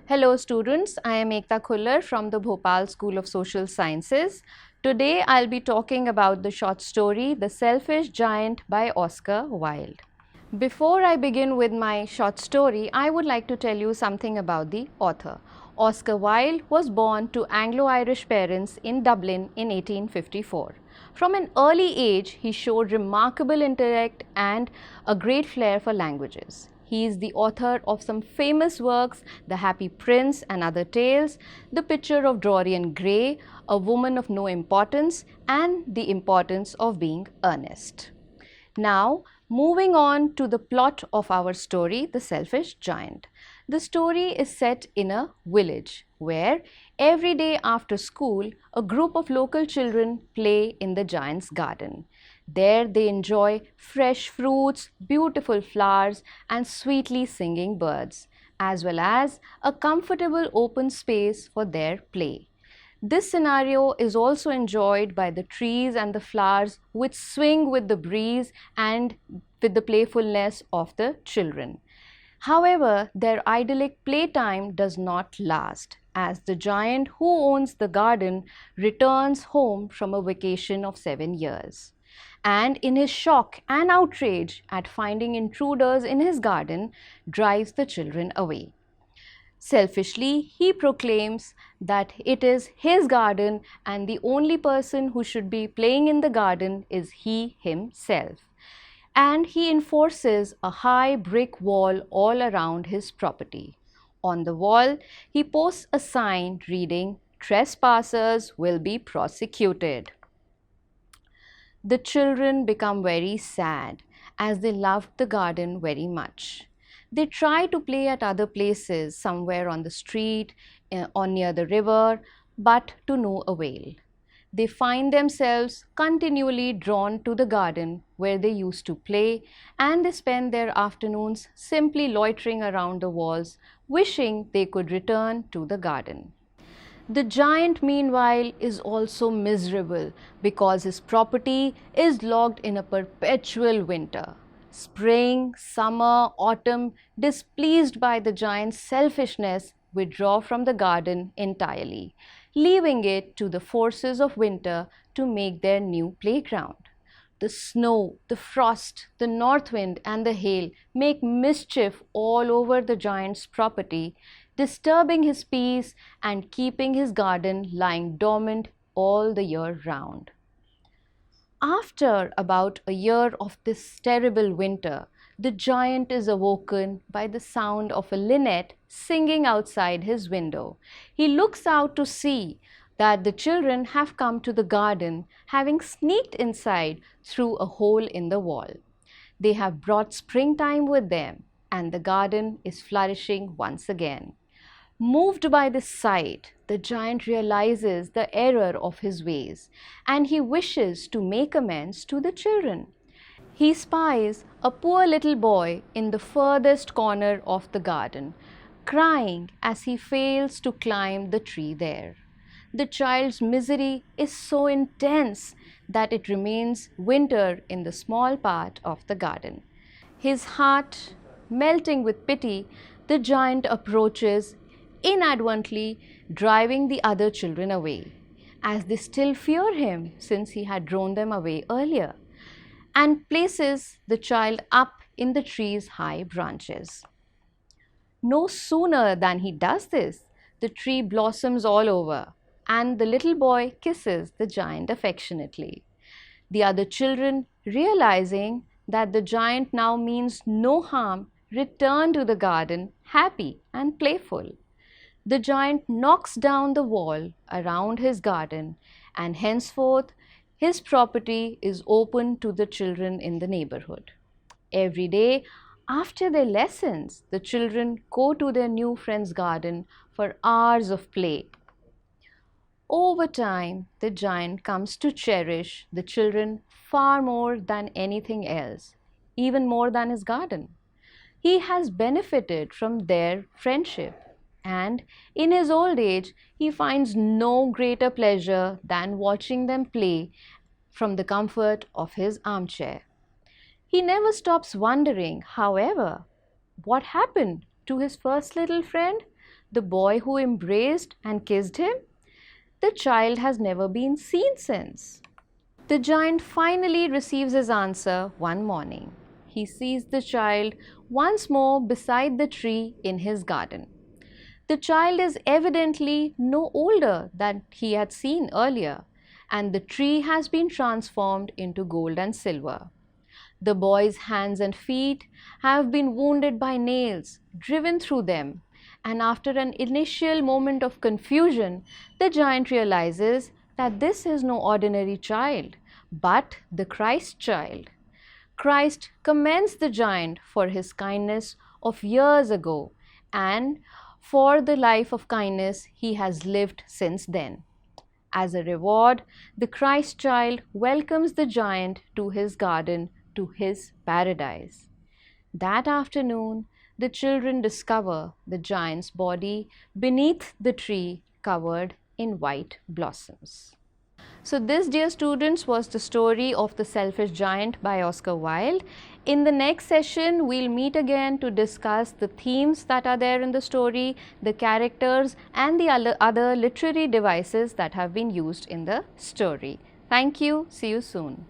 Hello students, I am Ekta Khullar from the Bhopal School of Social Sciences. Today I'll be talking about the short story The Selfish Giant by Oscar Wilde. Before I begin with my short story, I would like to tell you something about the author. Oscar Wilde was born to Anglo-Irish parents in Dublin in 1854. From an early age, he showed remarkable intellect and a great flair for languages. He is the author of some famous works, The Happy Prince and Other Tales, The Picture of Dorian Gray, A Woman of No Importance, and The Importance of Being Earnest. Now, moving on to the plot of our story, The Selfish Giant. The story is set in a village where every day after school, a group of local children play in the giant's garden. There they enjoy fresh fruits, beautiful flowers, and sweetly singing birds, as well as a comfortable open space for their play. This scenario is also enjoyed by the trees and the flowers which swing with the breeze and with the playfulness of the children. However, their idyllic playtime does not last, as the giant who owns the garden returns home from a vacation of 7 years. And in his shock and outrage at finding intruders in his garden, drives the children away. Selfishly, he proclaims that it is his garden and the only person who should be playing in the garden is he himself. And he enforces a high brick wall all around his property. On the wall, he posts a sign reading, "Trespassers will be prosecuted." The children become very sad as they loved the garden very much. They try to play at other places, somewhere on the street or near the river, but to no avail. They find themselves continually drawn to the garden where they used to play, and they spend their afternoons simply loitering around the walls, wishing they could return to the garden. The giant, meanwhile, is also miserable because his property is locked in a perpetual winter. Spring, summer, autumn, displeased by the giant's selfishness, withdraw from the garden entirely, leaving it to the forces of winter to make their new playground. The snow, the frost, the north wind, and the hail make mischief all over the giant's property, disturbing his peace and keeping his garden lying dormant all the year round. After about a year of this terrible winter, the giant is awoken by the sound of a linnet singing outside his window. He looks out to see that the children have come to the garden, having sneaked inside through a hole in the wall. They have brought springtime with them, and the garden is flourishing once again. Moved by this sight, the giant realizes the error of his ways, and he wishes to make amends to the children. He spies a poor little boy in the furthest corner of the garden, crying as he fails to climb the tree there. The child's misery is so intense that it remains winter in the small part of the garden. His heart melting with pity, the giant approaches, inadvertently driving the other children away, as they still fear him since he had drawn them away earlier, and places the child up in the tree's high branches. No sooner than he does this, the tree blossoms all over, and the little boy kisses the giant affectionately. The other children, realizing that the giant now means no harm, return to the garden happy and playful. The giant knocks down the wall around his garden, and henceforth his property is open to the children in the neighborhood. Every day, after their lessons, the children go to their new friend's garden for hours of play. Over time, the giant comes to cherish the children far more than anything else, even more than his garden. He has benefited from their friendship, and in his old age, he finds no greater pleasure than watching them play from the comfort of his armchair. He never stops wondering, however, what happened to his first little friend, the boy who embraced and kissed him? The child has never been seen since. The giant finally receives his answer one morning. He sees the child once more beside the tree in his garden. The child is evidently no older than he had seen earlier, and the tree has been transformed into gold and silver. The boy's hands and feet have been wounded by nails, driven through them, and after an initial moment of confusion, the giant realizes that this is no ordinary child, but the Christ child. Christ commends the giant for his kindness of years ago and for the life of kindness he has lived since then. As a reward, the Christ child welcomes the giant to his garden, to his paradise. That afternoon, the children discover the giant's body beneath the tree covered in white blossoms. So this, dear students, was the story of The Selfish Giant by Oscar Wilde. In the next session, we'll meet again to discuss the themes that are there in the story, the characters and the other literary devices that have been used in the story. Thank you. See you soon.